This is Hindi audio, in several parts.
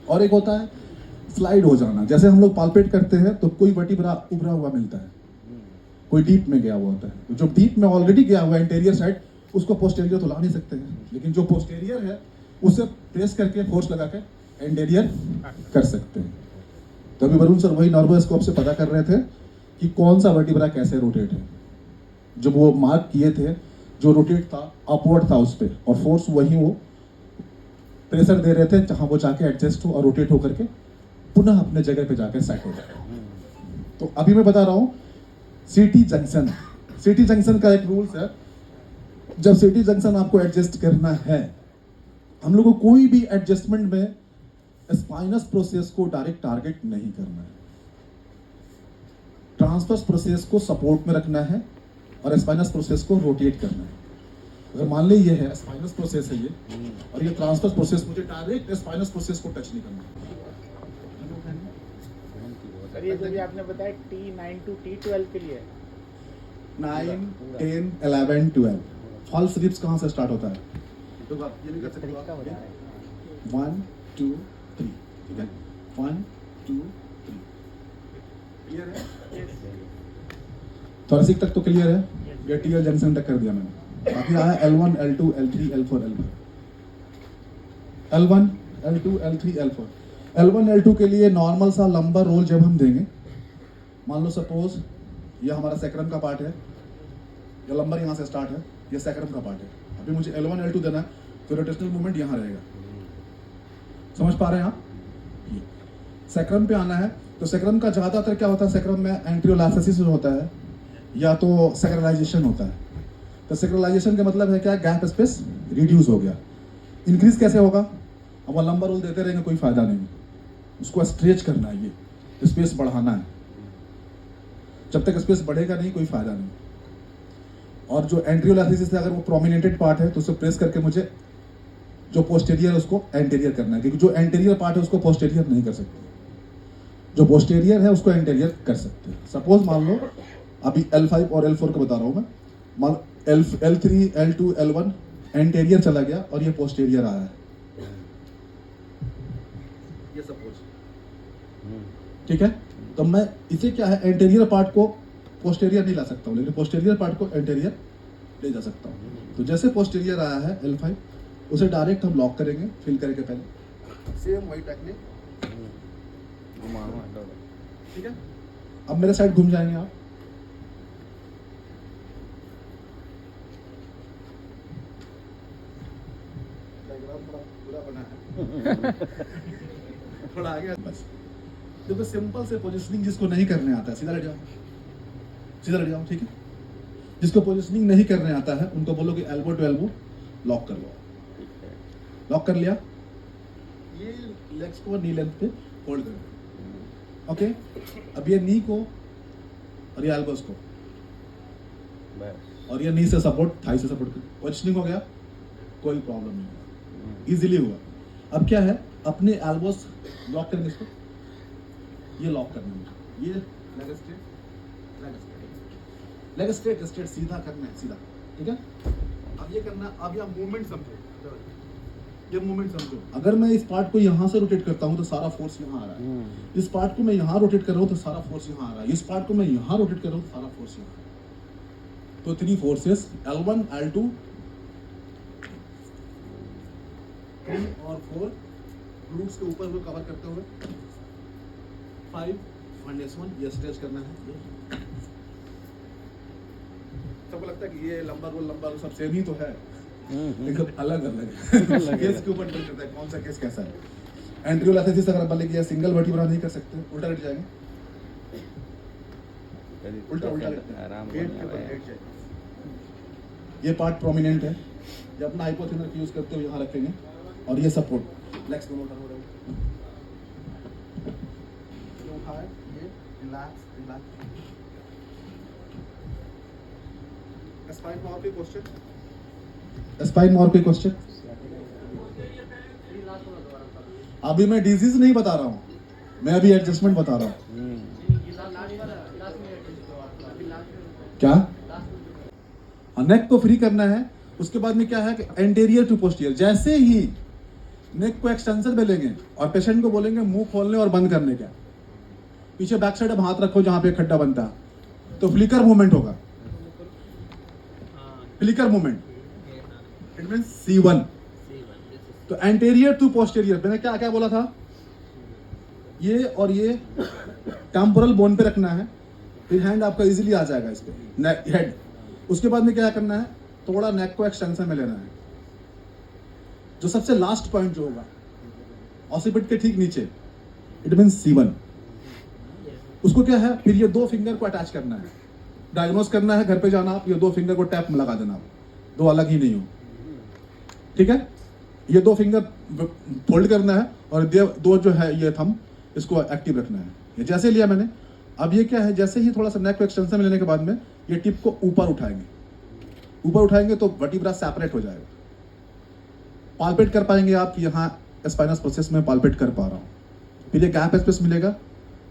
और एक होता है स्लाइड हो जाना। जैसे हम लोग पाल्पेट करते हैं तो कोई वर्टिब्रा उभरा हुआ मिलता है, कोई डीप में गया हुआ होता है। तो जो डीप में ऑलरेडी गया हुआ है इंटीरियर साइड, उसको पोस्टेरियर तो ला नहीं सकते हैं, लेकिन जो पोस्टेरियर है उसे प्रेस करके फोर्स लगा के इंटीरियर कर सकते हैं। तो अभी वरुण सर वही नॉर्मल स्कोप से पता कर रहे थे कि कौन सा वर्टिब्रा कैसे रोटेट है। जब वो मार्क किए थे, जो रोटेट था अपवर्ड था उस पर, और फोर्स वही वो प्रेशर दे रहे थे जहां वो जाके एडजस्ट हो और रोटेट होकर के पुनः अपने जगह पे जाके सेट हो जाए। तो अभी मैं बता रहा हूं सिटी जंक्शन। सिटी जंक्शन का एक रूल्स है, जब सिटी जंक्शन आपको एडजस्ट करना है, हम लोग को कोई भी एडजस्टमेंट में स्पाइनस प्रोसेस को डायरेक्ट टारगेट नहीं करना है, ट्रांसवर्स प्रोसेस को सपोर्ट में रखना है और स्पाइनस प्रोसेस को रोटेट करना है। अगर मान ली ये है स्पाइनस प्रोसेस है ये, और ये ट्रांसवर्स प्रोसेस, मुझे डायरेक्ट स्पाइनस प्रोसेस को टच नहीं करना। सर ये जो भी आपने बताया T9 to T12 के लिए 9, 10, 11, 12 फॉल्स रिप्स कहाँ से स्टार्ट होता है? तो आप ये भी कर सकते हो, 1, 2, 3, ठीक है, 1, 2, 3, क्लियर है? थोरेसिक तक तो क्लियर है, ये टीएल जंक्शन तक कर दिया मैंने। बाकी आया L1, L2, L3, L4, L5, L1, L2, L3, L4। L1, L2 के लिए नॉर्मल सा लंबर रोल जब हम देंगे, मान लो सपोज ये हमारा सैक्रम का पार्ट है, ये लंबर यहाँ से स्टार्ट है, ये सैक्रम का पार्ट है। अभी मुझे L1, L2 देना है, तो रोटेशनल मूवमेंट यहाँ रहेगा। समझ पा रहे हैं आप? सैक्रम पे आना है, तो सैक्रम का ज्यादातर क्या होता है, सैक्रम में एंट्रियोलाइसिस होता है या तो सैक्रलाइजेशन होता है। तो सैक्रलाइजेशन का मतलब है क्या, गैप स्पेस रिड्यूस हो गया। इंक्रीज कैसे होगा? अब वो लंबर रोल देते रहेंगे कोई फायदा नहीं, उसको स्ट्रेच करना है, ये स्पेस बढ़ाना है। जब तक स्पेस बढ़ेगा नहीं कोई फायदा नहीं। और जो एंट्रियोलाइसिस है, अगर वो प्रोमिनेंटेड पार्ट है तो उसे प्रेस करके मुझे जो पोस्टेरियर है उसको एंटीरियर करना है, क्योंकि जो एंटीरियर पार्ट है उसको पोस्टेरियर नहीं कर सकते, जो पोस्टेरियर है उसको एंटीरियर कर सकते हैं। सपोज मान लो अभी L5 और L4 को बता रहा हूं मैं, मान L3, L2, L1 एंटीरियर चला गया और ये पोस्टेरियर आया है, ये सपोज, ठीक है। तो मैं इसे क्या है, एंटीरियर पार्ट को पोस्टेरियर नहीं ला सकता हूँ, लेकिन पोस्टेरियर पार्ट को एंटीरियर ले जा सकता हूँ। तो जैसे पोस्टेरियर आया है L5, उसे डायरेक्ट हम लॉक करेंगे, फिल करके पहले सेम वही टेक्निक, ठीक है। अब मेरे साइड घूम जाएंगे आप, पूरा बना है थोड़ा आगे बस। देखो सिंपल से पोजीशनिंग जिसको नहीं करने आता है, सीधा लेट जाओ, सीधा लेट जाओ, ठीक है। जिसको पोजीशनिंग नहीं करने आता है उनको बोलो कि एल्बो टू एल्बो लॉक कर लो, लॉक कर लिया, ये लेग्स को नी लेंथ पे होल्ड कर लो, ओके। अब ये नी को और ये एल्बोस को, और ये नी से सपोर्ट, थाई से सपोर्ट कर, पोजीशनिंग हो गया, कोई प्रॉब्लम नहीं हुआ, इजीली हुआ। अब क्या है, अपने एल्बोस लॉक करेंगे इसको, ये लॉक करना है, ये leg straight, leg straight, leg straight, straight सीधा करना है, सीधा, ठीक है। अब ये करना, अब ये मूवमेंट समझो, ये मूवमेंट समझो। अगर मैं इस पार्ट को यहाँ से रोटेट करता हूँ तो सारा फोर्स यहाँ आ रहा है, इस पार्ट को मैं यहाँ रोटेट कर रहा हूँ तो सारा फोर्स यहाँ आ रहा है, इस पार्ट को मैं यहाँ रोटेट कर रहा हूँ तो सारा फोर्स यहाँ आ रहा है। तो 3 फोर्सेस L1, L2, 3 और 4 रूट्स के ऊपर कवर करते हुए 5 1 ये स्ट्रेच करना है। सबको लगता है कि ये लंबा रोल सब सेम ही तो है, लेकिन अलग अलग है, केस के ऊपर डिपेंड करता है कौन सा केस कैसा है। एंट्रियोलाइसिस अगर मान लीजिए सिंगल वर्टिब्रा नहीं कर सकते, उल्टा लेट जाएंगे, उल्टा उल्टा आराम, ये पार्ट प्रोमिनेंट है, जब अपना हाइपोथेनस यूज करते हुए यहाँ रखेंगे, और ये सपोर्ट लेग्स दोनों टर्न हो रहे हैं, ये रिलैक्स रिलैक्स। स्पाइन में और कोई क्वेश्चन? स्पाइन में और कोई क्वेश्चन? अभी मैं डिजीज नहीं बता रहा हूँ, मैं अभी एडजस्टमेंट बता रहा हूँ। क्या नेक को फ्री करना है, उसके बाद में क्या है कि एंटीरियर टू पोस्टीरियर, जैसे ही नेक को एक्सटेंशन में लेंगे और पेशेंट को बोलेंगे मुंह खोलने और बंद करने का। पीछे बैक साइड अब हाथ रखो जहां पे खड्डा बनता है, तो फ्लिकर मूवमेंट होगा। Flicker movement it mean C1। तो एंटेरियर टू पोस्टेरियर, मैंने क्या क्या बोला था, ये और ये टेम्पोरल बोन पे रखना है, फिर हैंड आपका इजीली आ जाएगा इस पे, नेक हेड। उसके बाद में क्या करना है, थोड़ा नेक को एक्सटेंशन में लेना है। जो सबसे लास्ट पॉइंट जो होगा ऑसिपिट के ठीक नीचे, इट मीन C1। उसको क्या है, फिर ये दो फिंगर को अटैच करना है, डायग्नोस करना है। घर पे जाना आप, ये दो फिंगर को टैप में लगा देना, दो अलग ही नहीं हो, ठीक है। ये दो फिंगर फोल्ड करना है और दो जो है ये थंब, इसको एक्टिव रखना है। ये जैसे लिया मैंने, अब ये क्या है, जैसे ही थोड़ा सा नेक को एक्सटेंशन में लेने के बाद में ये टिप को ऊपर उठाएंगे। ऊपर उठाएंगे तो वर्टिब्रा सेपरेट हो जाएगा। पाल्पेट कर पाएंगे आप कि यहाँ स्पाइनस प्रोसेस में पाल्पेट कर पा रहा हूँ। फिर ये गैप स्पेस मिलेगा,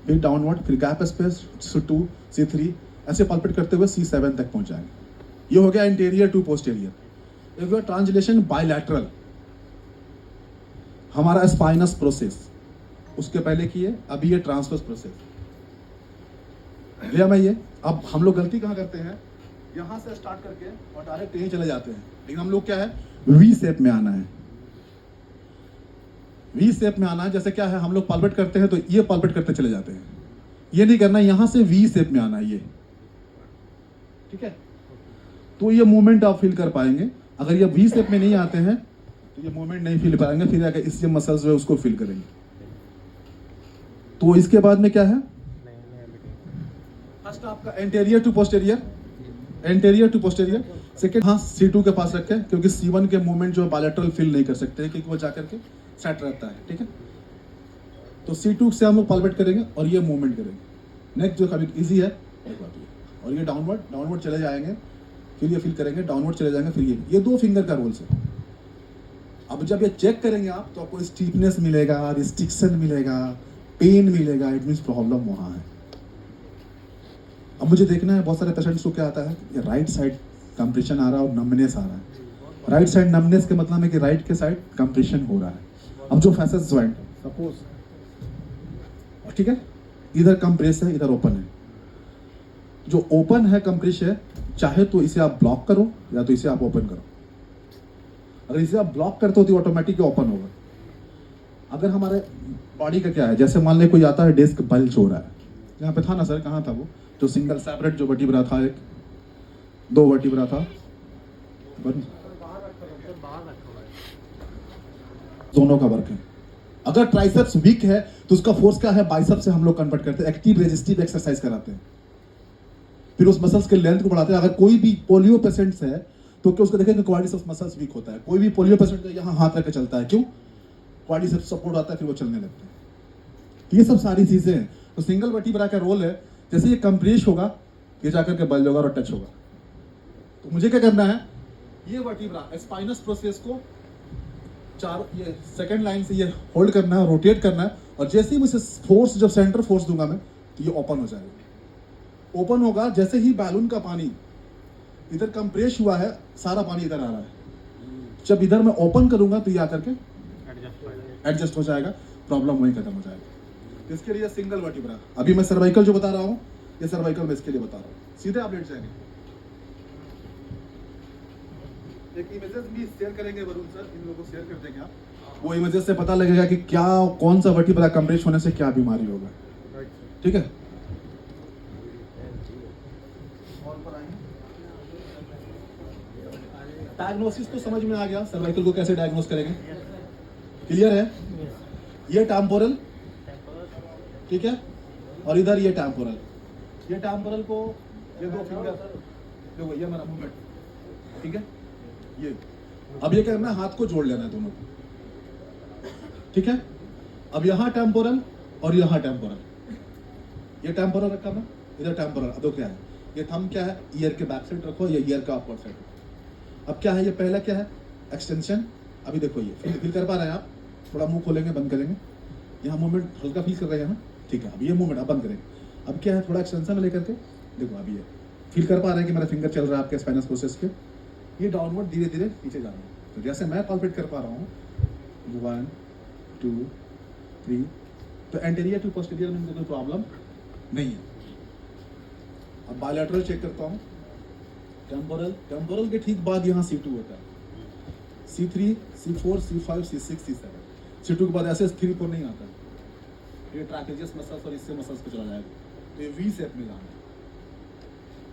फिर डाउनवर्ड, फिर गैप स्पेस C2 C3 ऐसे पाल्पेट करते हुए C7 तक पहुंच जाएंगे। ये हो गया इंटीरियर टू पोस्टीरियर। एक हुआ ट्रांसलेशन बायलैटरल, हमारा स्पाइनस प्रोसेस उसके पहले किए, अभी ये ट्रांसवर्स प्रोसेस लिया मैं ये। अब हम लोग गलती कहाँ करते हैं, यहां से स्टार्ट करके और डायरेक्ट यहीं चले जाते हैं। लेकिन हम लोग क्या है, वी शेप में आना है। वी शेप में आना है, जैसे क्या है, हम लोग पाल्पेट करते हैं तो ये पाल्पेट करते चले जाते हैं। ये नहीं करना, यहां से वी शेप में आना है ये, ठीक है। तो ये मूवमेंट आप फील कर पाएंगे। अगर ये वी शेप में नहीं आते हैं तो ये मूवमेंट नहीं फील पाएंगे। फिर अगर इससे मसल्स जो है उसको फील करेंगे। तो इसके बाद में क्या है, फर्स्ट आपका anterior to posterior, anterior to posterior. Second हाँ C2 के पास रखें, क्योंकि C1 के मूवमेंट जो बायलैटरल फील नहीं कर सकते क्योंकि वो जाकर के सेट रहता है, ठीक है। तो C2 से हम लोग पाल्पेट करेंगे और ये मूवमेंट करेंगे। नेक जो काफी इजी है, और ये डाउनवर्ड डाउनवर्ड चले जाएंगे, फिर ये फील करेंगे, डाउनवर्ड चले जाएंगे, फिर ये दो फिंगर का रोल है। अब जब ये चेक करेंगे आप तो आपको स्टीफनेस मिलेगा, रिस्ट्रिक्शन मिलेगा, पेन मिलेगा, इट मीन्स प्रॉब्लम वहां है। अब मुझे देखना है बहुत सारे पेशेंट्स को क्या आता है, ये राइट साइड कंप्रेशन आ रहा है और नमनेस आ रहा है। राइट साइड नमनेस के मतलब है कि राइट के साइड कंप्रेशन हो रहा है। अब जो फैसेट ज्वाइंट सपोज, ठीक है, इधर कंप्रेस है, इधर ओपन है। जो ओपन है कंप्रेस है, चाहे तो इसे आप ब्लॉक करो या तो इसे आप ओपन करो। अगर इसे आप ब्लॉक करते हो तो ऑटोमेटिक ओपन होगा। अगर हमारे बॉडी का क्या है, जैसे मान ले कोई आता है डिस्क बल्ज हो रहा है, यहाँ पे था ना सर, कहाँ था वो जो सिंगल सेपरेट जो वर्टिब्रा था, एक दो वर्टिब्रा था, दोनों का वर्क है। अगर ट्राइसेप्स वीक है तो उसका फोर्स क्या है, बाइसेप्स से हम लोग कन्वर्ट करते हैं, एक्टिव रेजिस्टिव एक्सरसाइज कराते हैं, फिर उस मसल्स के लेंथ को बढ़ाते हैं। अगर कोई भी पोलियो पेशेंट्स है तो क्या उसको देखेंगे क्वाड्रिसेप्स मसल्स वीक होता है। कोई भी पोलियो पेशेंट यहाँ हाथ रख के चलता है, क्यों, क्वाड्रिसेप्स सपोर्ट आता है, फिर वो चलने लगते हैं। ये सब सारी चीजें हैं। तो सिंगल वर्टिब्रा का रोल है, जैसे ये कंप्रेस होगा ये जाकर के बल्ज होगा और टच होगा। तो मुझे क्या करना है, ये वर्टिब्रा स्पाइनस प्रोसेस को चार ये सेकंड लाइन से ये होल्ड करना है, रोटेट करना है, और जैसे ही मुझे फोर्स, जब सेंटर फोर्स दूंगा मैं तो ये ओपन हो जाएगा। ओपन होगा, जैसे ही बैलून का पानी इधर कंप्रेस हुआ है, सारा पानी इधर आ रहा है। जब इधर मैं ओपन करूंगा तो ये आकर के एडजस्ट हो जाएगा, प्रॉब्लम वहीं खत्म हो जाएगा। इसके लिए सिंगल वर्टिब्रा। अभी मैं सर्वाइकल जो बता रहा हूँ, ये सर्वाइकल मैं इसके लिए बता रहा हूँ। सीधे आप लेट जाएंगे। एक इमेजेस भी शेयर करेंगे वरुण सर, इन लोगों को शेयर कर देंगे आप, वो इमेजेस से पता लगेगा कि क्या, कौन सा वर्टिब्रा कंप्रेस होने से क्या बीमारी होगा, ठीक है। डायग्नोसिस तो समझ में आ गया, सर्वाइकल को कैसे डायग्नोस करेंगे, क्लियर है। ये टेम्पोरल, ठीक है, और इधर ये टेम्पोरल। ये टेम्पोरल को ये दो फिंगर, देखो ये हमारा मूवमेंट, ठीक है। ये अब ये करना है, हाथ को जोड़ लेना है दोनों को, ठीक है। अब यहाँ टेम्पोरल और यहाँ टेम्पोरल, ये टेम्पोरल रखा मैं, इधर टेम्पोरल। अब तो क्या है, ये थंब क्या है, ईयर के बैक साइड रखो, ये ईयर का अपर साइड रखो। अब क्या है, ये पहला क्या है, एक्सटेंशन। अभी देखो ये फील कर पा रहे हैं आप, थोड़ा मुंह खोलेंगे, बंद करेंगे, यहाँ मूवमेंट हल्का फील कर रहे हैं यहाँ, ठीक है। अब ये मूवमेंट अब बंद करेंगे। अब क्या है, थोड़ा एक्सटेंशन में लेकर के देखो, अभी ये फील कर पा रहे हैं कि मेरा फिंगर चल रहा है आपके स्पाइनस प्रोसेस के, ये डाउनवर्ड धीरे धीरे नीचे जा रहा है। तो जैसे मैं पाल्पेट कर पा रहा हूँ, 1 2 3। तो एंटीरियर टू पोस्टीरियर में मुझे कोई प्रॉब्लम नहीं है। अब बायलैटरल चेक करता हूँ। टेम्पोरल के ठीक बाद यहाँ C2 होता है, C3 C4 C5 C6 C7। C2 के बाद ऐसे 3 4 नहीं आता, ये ट्रैपेजियस मसल्स और इससे मसल्स पे चला जाएगा। तो ये वी शेप में जाना है।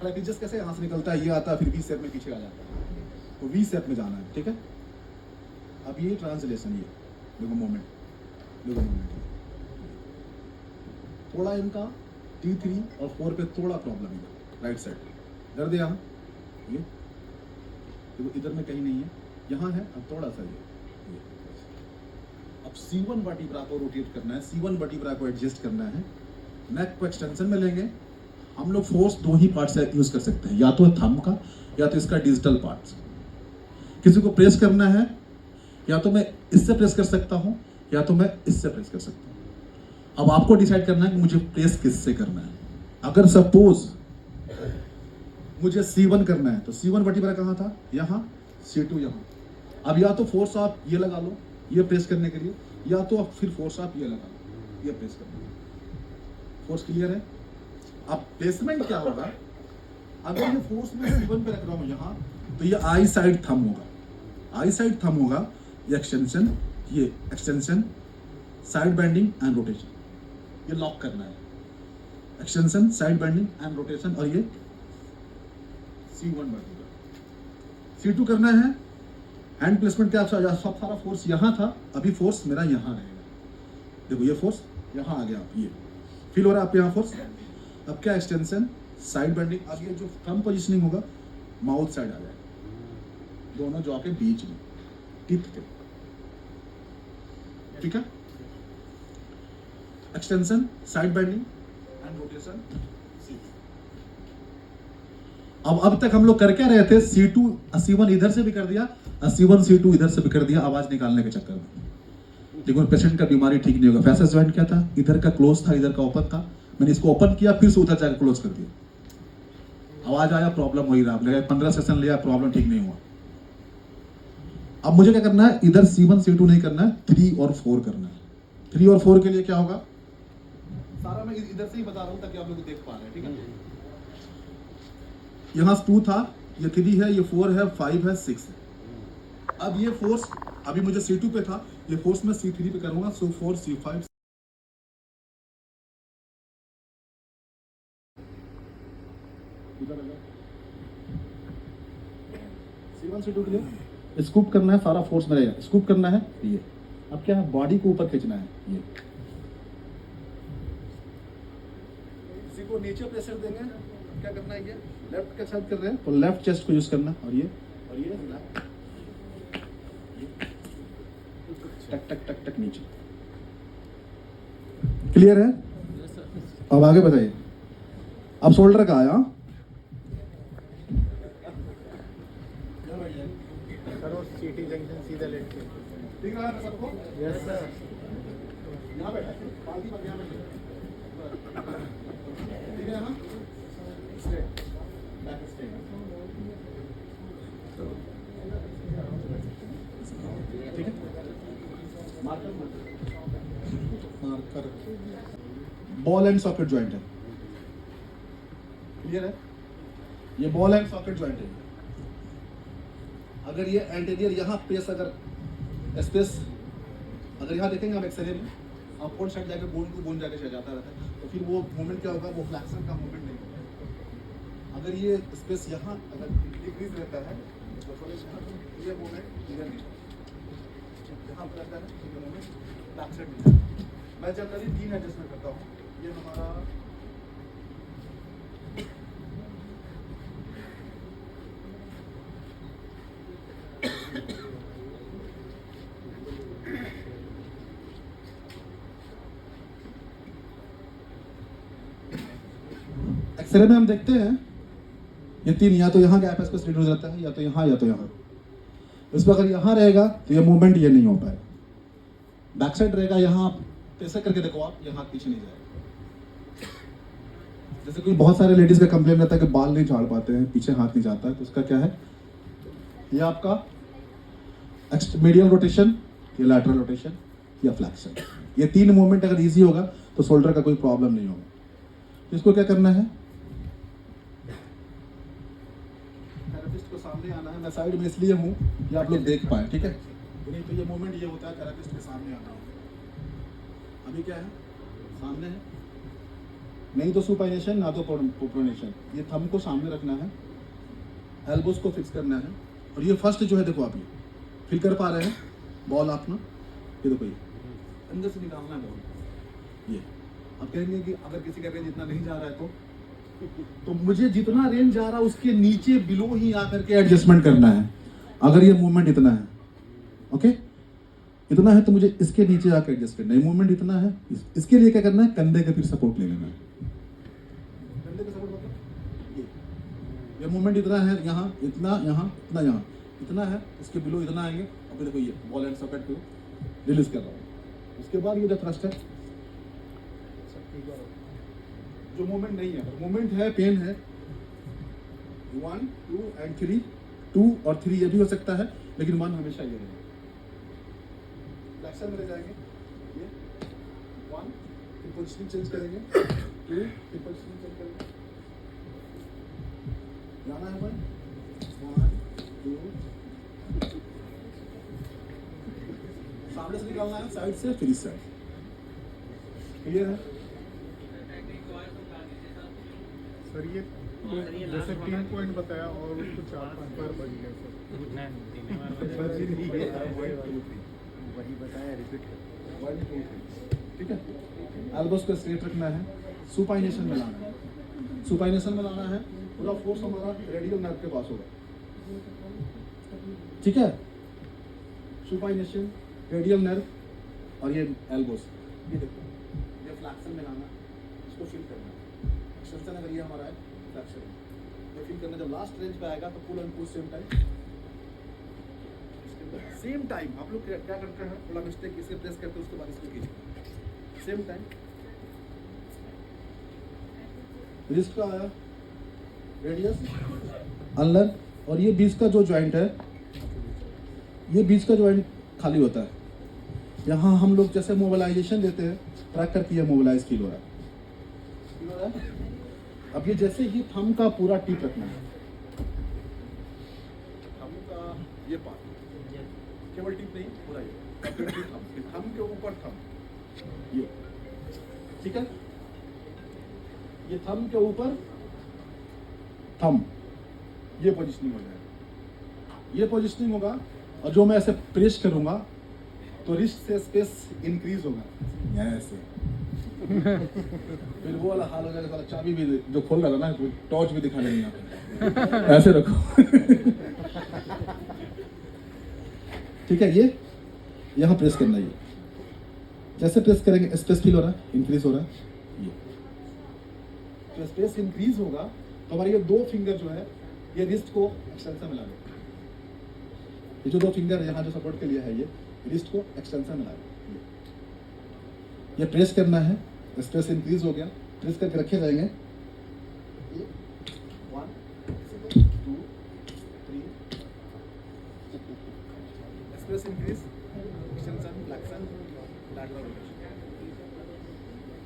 ट्रैपेजियस कैसे यहाँ से निकलता है, ये आता है, फिर वी शेप में पीछे आ जाता है, तो वी शेप में जाना है, ठीक है। अब ये ट्रांसलेशन, ये देखो मोमेंट, देखो मोमेंट, थोड़ा इनका T3 और 4 पे थोड़ा प्रॉब्लम है, राइट साइड दर्द है यहाँ, ये देखो इधर में कहीं नहीं है, यहाँ है, अब थोड़ा सा ये। अब C1 वर्टिब्रा को रोटेट करना है, C1 वर्टिब्रा को एडजस्ट करना है। नेक को एक्सटेंशन में लेंगे। हम लोग फोर्स दो ही पार्ट से यूज कर सकते हैं, या तो थंब का या तो इसका डिजिटल पार्ट। किसी को प्रेस करना है, या तो मैं इससे प्रेस कर सकता हूं या तो मैं इससे प्रेस कर सकता हूं। अब आपको डिसाइड करना है कि मुझे प्रेस किससे करना है। अगर सपोज मुझे C1 करना है तो C1 वर्टिब्रा कहाँ था, यहाँ, C2 यहाँ। अब या तो फोर्स आप ये लगा लो ये प्रेस करने के लिए, या तो आप फिर फोर्स आप ये लगा लो ये प्रेस करने के लिए। फोर्स क्लियर है। अब प्लेसमेंट क्या होगा, अगर ये फोर्स में C1 पे रख रहा हूं यहाँ, तो ये आई साइड थंब होगा, आई साइड थंब होगा, ये extension, side bending and rotation, ये लॉक करना है। Extension, side bending and rotation, और ये C1 वर्टिब्रा। C2 करना है। हैंड प्लेसमेंट क्या, सब सारा फोर्स यहाँ था, अभी फोर्स मेरा यहाँ रहेगा। देखो ये फोर्स यहाँ आ गया, ये फील हो रहा है आपको यहाँ फोर्स। अब क्या, एक्सटेंशन, साइड बेंडिंग। अब ये जो थंब पोजिशनिंग होगा, माउथ साइड आ जाएगा, दोनों जॉ के बीच में, टिप के, ठीक है। Extension, side bending and rotation. अब तक हम लोग कर क्या रहे थे, C2 C1 इधर से भी कर दिया, C1 C2 इधर से भी कर दिया, आवाज निकालने के चक्कर में। लेकिन पेशेंट का बीमारी ठीक नहीं होगा। फैसेस जॉइंट क्या था, इधर का क्लोज था, इधर का ओपन था। मैंने इसको ओपन किया, फिर से उधर जाकर क्लोज कर दिया, आवाज आया, प्रॉब्लम हो ही रहा। लगा 15 सेशन लिया, प्रॉब्लम ठीक नहीं हुआ। अब मुझे क्या करना है, इधर C1 C2 नहीं करना है, 3 और 4 करना है। 3 और 4 के लिए क्या होगा, सारा मैं इधर से ही बता रहा हूं ताकि आप लोग देख पा रहे हैं, ठीक है। यहाँ 2 था, ये 3 है, ये 4 है, 5 है, 6 है। अब ये फोर्स अभी मुझे C2 पे था, ये फोर्स मैं C3 पे करूंगा, सो 4 C5 C1 C2 के लिए स्कूप करना है, सारा फोर्स मेरा स्कूप करना है। ये अब क्या है, बॉडी को ऊपर खींचना है। ये किसी को नीचे प्रेशर देंगे, क्या करना है, ये लेफ्ट के साइड कर रहे हैं तो लेफ्ट चेस्ट को यूज करना, और ये लेफ्ट, टक टक टक टक नीचे। क्लियर है। अब आगे बताइए। अब शोल्डर का आया, सर वो सिटी जंक्शन सीधा लेट के, ठीक है ना सबको। Yes sir. यहाँ बैठा पालती पर, यहाँ बैठे, ठीक है ना। स्ट्रेट बैक स्ट्रेट, ठीक है। Marker ball and socket joint है, क्लियर है। ये बॉल एंड सॉकेट जॉइंट है। अगर ये एंटीरियर यहाँ पेस, अगर स्पेस अगर यहाँ देखेंगे आप एक्सरे में, आप और साइड जाके बोन टू बोन जाके जाता रहता है, तो फिर वो मूवमेंट क्या होगा, वो फ्लैक्शन का मूवमेंट नहीं होगा। अगर ये स्पेस यहाँ अगर डिक्रीज रहता है तो ये मूवमेंट इधर नहीं, यहाँ पर रहता है तो ये मूवमेंट फ्लैक्शन नहीं है। मैं जनरली 3 एडजस्टमेंट करता हूँ। ये हमारा एक्सरे में हम देखते हैं ये 3, या तो यहाँ गैप स्पेस रिड्यूस रहता है, या तो यहाँ, या तो यहाँ। इसमें अगर यहाँ रहेगा तो ये मूवमेंट ये नहीं हो पाएगा। बैक साइड रहेगा, यहाँ ऐसे करके देखो आप, यहाँ पीछे नहीं जाएगा। जैसे कोई बहुत सारे लेडीज का कंप्लेन रहता है कि बाल नहीं झाड़ पाते हैं, पीछे हाथ नहीं जाता है, तो उसका क्या है, ये आपका मीडियल रोटेशन, या लैटरल रोटेशन या फ्लैक्शन। ये 3 मूवमेंट अगर इजी होगा तो शोल्डर का कोई प्रॉब्लम नहीं होगा। इसको क्या करना है, थेरेपिस्ट को सामने आना है। मैं साइड में इसलिए हूँ कि आप लोग देख पाए, ठीक है। नहीं तो ये मूवमेंट ये होता है थेरेपिस्ट के सामने आना है। अभी क्या है, सामने है, नहीं तो सुपाइनेशन ना तो प्रोनेशन। ये थंब को सामने रखना है, एल्बोस को फिक्स करना है। और ये फर्स्ट जो है देखो आप ये फील कर पा रहे हैं बॉल अपना, ये देखो ये अंदर से निकालना है बॉल। ये आप कहेंगे कि अगर किसी का रेंज इतना नहीं जा रहा है तो मुझे जितना रेंज जा रहा है उसके नीचे बिलो ही आकर के एडजस्टमेंट करना है। अगर ये मूवमेंट इतना है, ओके, इतना है तो मुझे इसके नीचे आकर एडजस्ट करना है। मूवमेंट इतना है, इसके लिए क्या करना है, कंधे का फिर सपोर्ट ले लेना है। कंधे का सपोर्ट मतलब ये मूवमेंट इतना है, यहाँ इतना, यहाँ इतना, यहाँ इतना है, इसके बिलो इतना आएंगे। और देखो ये बॉल एंड सॉकेट को रिलीज कर रहा हूँ। उसके बाद ये जो थ्रस्ट है, जो मूवमेंट नहीं है, मूवमेंट है, पेन है, 1 2 एंड 3, 2 और 3 ये भी हो सकता है, लेकिन 1 हमेशा ये रहेगा। फ्लैक्शन में ले जाएंगे, ये 1 फिर पोजीशनिंग चेंज करेंगे, 2 फिर पोजीशनिंग चेंज करेंगे, जाना है 1 2, सामने से निकालना है, साइड से फिर इस साइड। क्लियर है सर? ये जैसे 3 पॉइंट बताया और उसको 4-5 बार बज गया सर। बज ही नहीं गया, वही बताया, रिपीट कर। 1 2 3, ठीक है। एल्बोस को स्ट्रेट रखना है, सुपाइनेशन में लाना है। सुपाइनेशन में लाना है, पूरा फोर्स हमारा रेडियल नर्व के पास होगा, ठीक है। सुपाइनेशन, रेडियल नर्व और ये एल्बोस, ये देखो, ये फ्लैक्शन में लाना, इसको फील करना है। एक्सटेंशन अगर ये हमारा है, फ्लैक्शन ये फील करना। जब लास्ट रेंज पे आएगा तो pull and push same time आप लोग क्या करते हैं, थोड़ा मिस्टेक इसे प्रेस करते हैं, उसके बाद इसको कीजिए सेम टाइम। रिस्ट का आया, रेडियस, अनलर, और ये बीच का जो जॉइंट है, ये बीच का जॉइंट खाली होता है। यहाँ हम लोग जैसे मोबिलाइजेशन देते हैं, ट्रैक करके ये मोबिलाइज फील हो रहा है, फील हो रहा है। अब ये जैसे ही थंब का पूरा टिप रखना है, थंब का ये पार्ट, केवल टिप नहीं, पूरा ये थंब के ऊपर थंब, ये ठीक है, ये थंब के ऊपर थंब, ये पोजिशनिंग हो जाएगा। ये पोजिशनिंग होगा, और जो मैं ऐसे प्रेस करूंगा तो रिस्ट से स्पेस इंक्रीज होगा, ऐसे फिर वो वाला हाल हो जाएगा, साला चाबी भी जो खोल रहा था ना, तो टॉर्च भी दिखा लेंगे यहाँ पे, ऐसे रखो ठीक है। ये यहाँ प्रेस करना है, ये जैसे प्रेस करेंगे स्पेस फील हो रहा है, इंक्रीज हो रहा है। ये तो स्पेस इंक्रीज होगा तो हमारे ये 2 फिंगर जो है, ये रिस्ट को एक्सटेंशन में ला देगा। ये जो 2 फिंगर यहाँ जो सपोर्ट के लिए है, ये रिस्ट को एक्सटेंशन में ला देगा। ये प्रेस करना है, स्ट्रेस इंक्रीज हो गया, प्रेस करके रखे जाएंगे। 1 2 3, stress increase, extension, flexion, lateral rotation.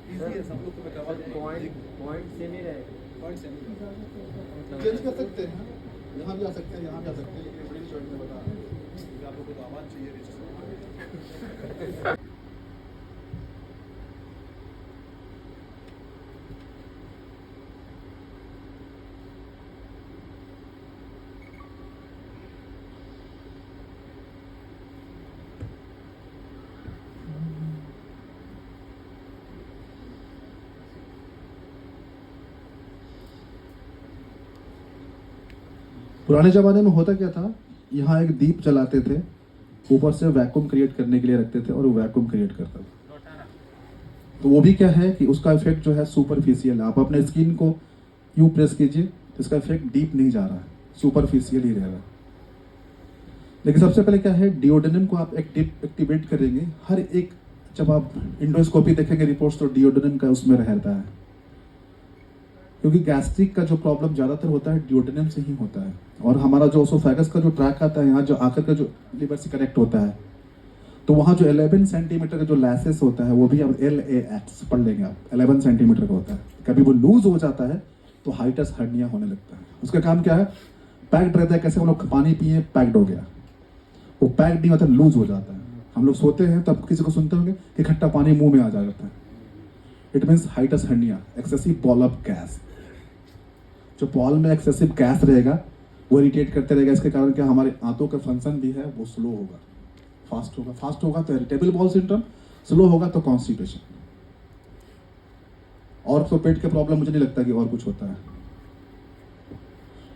Easy है, सब लोग को बता। पॉइंट सेम ही रहेगा, पॉइंट सेम ही रहेगा, चेंज कर सकते हैं, यहाँ भी आ सकते हैं, यहाँ भी आ सकते हैं, लेकिन बड़ी जॉइंट में बता रहा हूँ कि आप लोगों को आवाज़ चाहिए रिस्ट। पुराने ज़माने में होता क्या था, यहाँ एक दीप जलाते थे, ऊपर से वैक्यूम क्रिएट करने के लिए रखते थे और वो वैक्यूम क्रिएट करता था। तो वो भी क्या है कि उसका इफेक्ट जो है सुपरफिशियल है। आप अपने स्किन को यूँ प्रेस कीजिए तो इसका इफेक्ट डीप नहीं जा रहा है, सुपरफिशियल ही रहेगा। लेकिन सबसे पहले क्या है, डिओडेनम को आप एक्टिवेट करेंगे। हर एक, जब आप इंडोस्कोपी देखेंगे रिपोर्ट्स, तो डिओडेनम का उसमें रहता है, क्योंकि गैस्ट्रिक का जो प्रॉब्लम ज़्यादातर होता है डिओडेनम से ही होता है। और हमारा जो ओसोफेगस का जो ट्रैक आता है, यहाँ जो आकर का जो लिवर से कनेक्ट होता है, तो वहाँ जो 11 सेंटीमीटर का जो लैसेस होता है वो भी अब LAX पढ़ लेंगे आप, 11 सेंटीमीटर का होता है। कभी वो लूज हो जाता है तो हाइटस हर्निया होने लगता है। उसका काम क्या है, पैक्ड रहता है, कैसे हम लोग पानी पिए पैक्ड हो गया, वो पैक्ड नहीं होता, लूज हो जाता है। हम लोग सोते हैं तब किसी को सुनते होंगे कि खट्टा पानी मुंह में आ जाता है, it means hiatus hernia, excessive ball of gas. जो बॉल में एक्सेसिव गैस रहेगा वो इरिटेट करते रहेगा, इसके कारण क्या हमारे आंतों का फंक्शन भी है वो स्लो होगा, फास्ट होगा तो इरिटेबल बॉल सिंड्रोम, स्लो होगा तो कॉन्स्टिपेशन। और तो पेट के प्रॉब्लम मुझे नहीं लगता कि और कुछ होता है।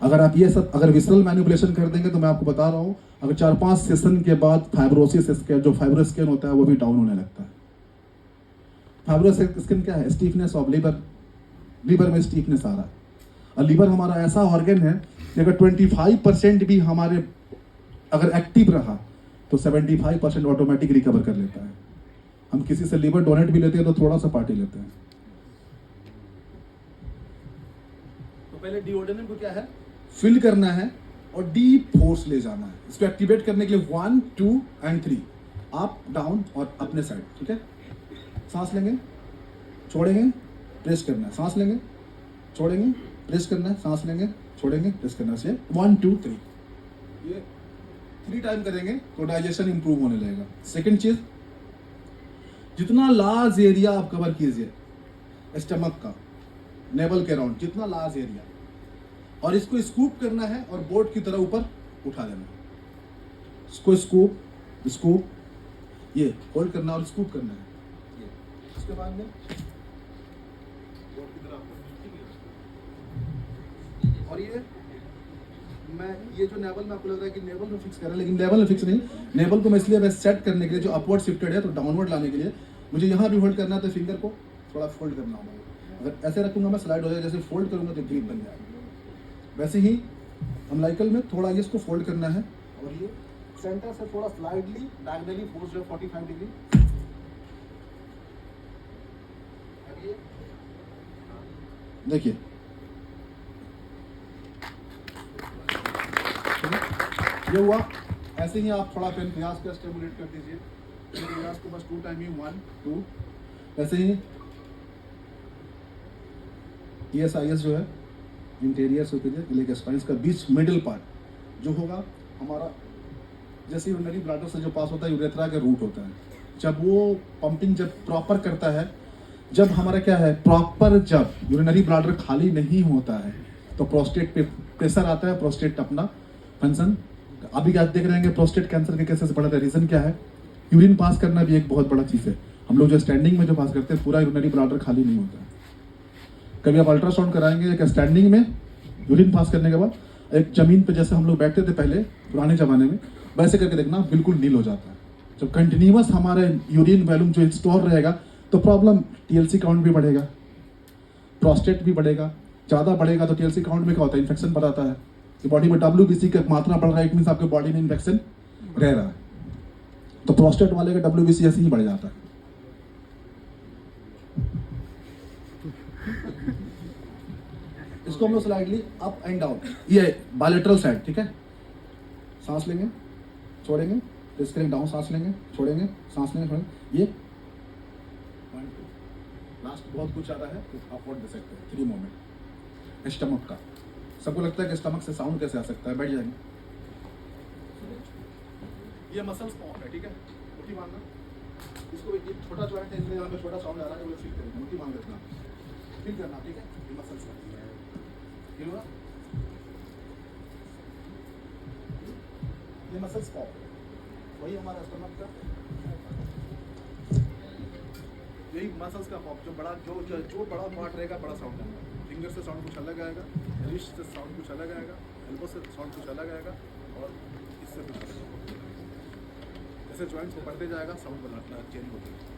अगर आप ये सब अगर विसरल मैनिपुलेशन कर देंगे तो मैं आपको बता रहा हूं, अगर 4-5 सेशन के बाद फाइब्रोसिस स्किन, जो फाइब्रोस स्किन होता है वो भी डाउन होने लगता है। फाइब्रोस स्किन क्या है, स्टीफनेस ऑफ लीवर, लीवर में स्टीफनेस आ रहा है। और लीवर हमारा ऐसा ऑर्गन है कि अगर 25% भी हमारे अगर एक्टिव रहा तो 75% ऑटोमेटिक रिकवर कर लेता है। हम किसी से लीवर डोनेट भी लेते हैं तो थोड़ा सा पार्टी लेते हैं। तो पहले डिओडेनम को क्या है, फिल करना है और डीप फोर्स ले जाना है। इसको एक्टिवेट करने के लिए 1, 2 एंड 3, अप डाउन और अपने साइड, ठीक है। सांस लेंगे, छोड़ेंगे, प्रेस करना है, सांस लेंगे, छोड़ेंगे, प्रेस करना है, सांस लेंगे, छोड़ेंगे, प्रेस करना है। 1, 2, 3, ये 3 टाइम करेंगे तो डाइजेशन इंप्रूव होने लगेगा। सेकंड चीज, जितना लार्ज एरिया आप कवर कीजिए स्टमक का, नेवल के अराउंड, जितना लार्ज एरिया, और इसको स्कूप करना है और बोर्ड की तरह ऊपर उठा देना है। इसको स्कूप स्कूप, ये होल्ड करना और स्कूप करना है। ये उसके बाद में बोर्ड की तरह और ये जो नेवल में आपको लग रहा है कि नेवल में फिक्स कर रहा है, लेकिन नेवल में फिक्स नहीं, नेवल को मैं इसलिए मैं सेट करने के लिए, जो अपवर्ड शिफ्टेड है तो डाउनवर्ड लाने के लिए मुझे यहाँ भी होल्ड करना है, तो फिंगर को थोड़ा फोल्ड करना होगा। अगर ऐसे रखूंगा मैं स्लाइड हो जाएगा, जैसे फोल्ड करूंगा तो ग्रिप बन जाएगा। वैसे ही अम्लाइकल में थोड़ा ये इसको फोल्ड करना है और ये सेंटर से थोड़ा स्लाइडली डायगोनली फोर्स जो 45 डिग्री, देखिए ये हुआ। ऐसे ही आप थोड़ा पेनक्रियास को स्टिमुलेट कर दीजिए, पेनक्रियास को बस 2 टाइम ही, 1, 2। ऐसे ही ESIS जो है, इंटीरियर सुपीरियर इलियक स्पाइस का बीच मिडिल पार्ट जो होगा हमारा, जैसे यूरिनरी ब्लैडर से जो पास होता है यूरेथ्रा का रूट होता है, जब वो पंपिंग जब प्रॉपर करता है, जब हमारा क्या है प्रॉपर, जब यूरिनरी ब्लैडर खाली नहीं होता है तो प्रोस्टेट पे प्रेशर आता है, प्रोस्टेट अपना फंक्शन, अभी क्या देख रहे हैं प्रोस्टेट कैंसर के केसेस बढ़ा था। रीजन क्या है, यूरिन पास करना भी एक बहुत बड़ा चीज है। हम लोग जो स्टैंडिंग में जो पास करते हैं पूरा यूरिनरी ब्लैडर खाली नहीं होता है। कभी आप अल्ट्रासाउंड कराएंगे एक स्टैंडिंग में यूरिन पास करने के बाद, एक जमीन पे जैसे हम लोग बैठते थे पहले पुराने जमाने में, वैसे करके देखना बिल्कुल नील हो जाता है। जब कंटिन्यूअस हमारे यूरिन वॉल्यूम जो स्टोर रहेगा तो प्रॉब्लम, TLC काउंट भी बढ़ेगा, प्रोस्टेट भी बढ़ेगा। ज़्यादा बढ़ेगा तो TLC काउंट में क्या होता है, इन्फेक्शन बढ़ाता है कि बॉडी में WBC का मात्रा बढ़ रहा है, इट मीन्स आपके बॉडी में इन्फेक्शन रह रहा है। तो प्रोस्टेट वाले का WBC ऐसे ही बढ़ जाता है। इसको हम लोग स्लाइडली अप एंड डाउन, ये बायलैटरल साइड, ठीक है। सांस लेंगे, छोड़ेंगे, प्रेस करेंगे, डाउन, सांस लेंगे, छोड़ेंगे, सांस लेंगे, छोड़ेंगे, ये 1, 2, लास्ट बहुत कुछ आता है तो अपवर्ड दे सकते हैं। 3 मोमेंट स्टमक का, सबको लगता है कि स्टमक से साउंड कैसे आ सकता है, बैठ जाएंगे। ये मसल्स पॉप है, ठीक है, मुट्ठी बांधना, इसको एक छोटा जॉइंट है, इसलिए यहाँ पे छोटा साउंड आ रहा है, वो फील करेंगे, मुट्ठी बांध रखना, फील करना, ठीक है। ये मसल्स का फील हुआ, ये मसल्स पॉप है, वही हमारा स्टमक का, यही मसल्स का पॉप, जो बड़ा जो बड़ा पार्ट रहेगा, बड़ा साउंड आएगा। फिंगर से साउंड कुछ अलग आएगा, रिस्ट से साउंड कुछ अलग आएगा, एल्बो से साउंड कुछ अलग आएगा, और इससे कुछ अलग आएगा। जैसे जॉइंट्स को बढ़ते जाएगा साउंड बदलना चेंज होता है।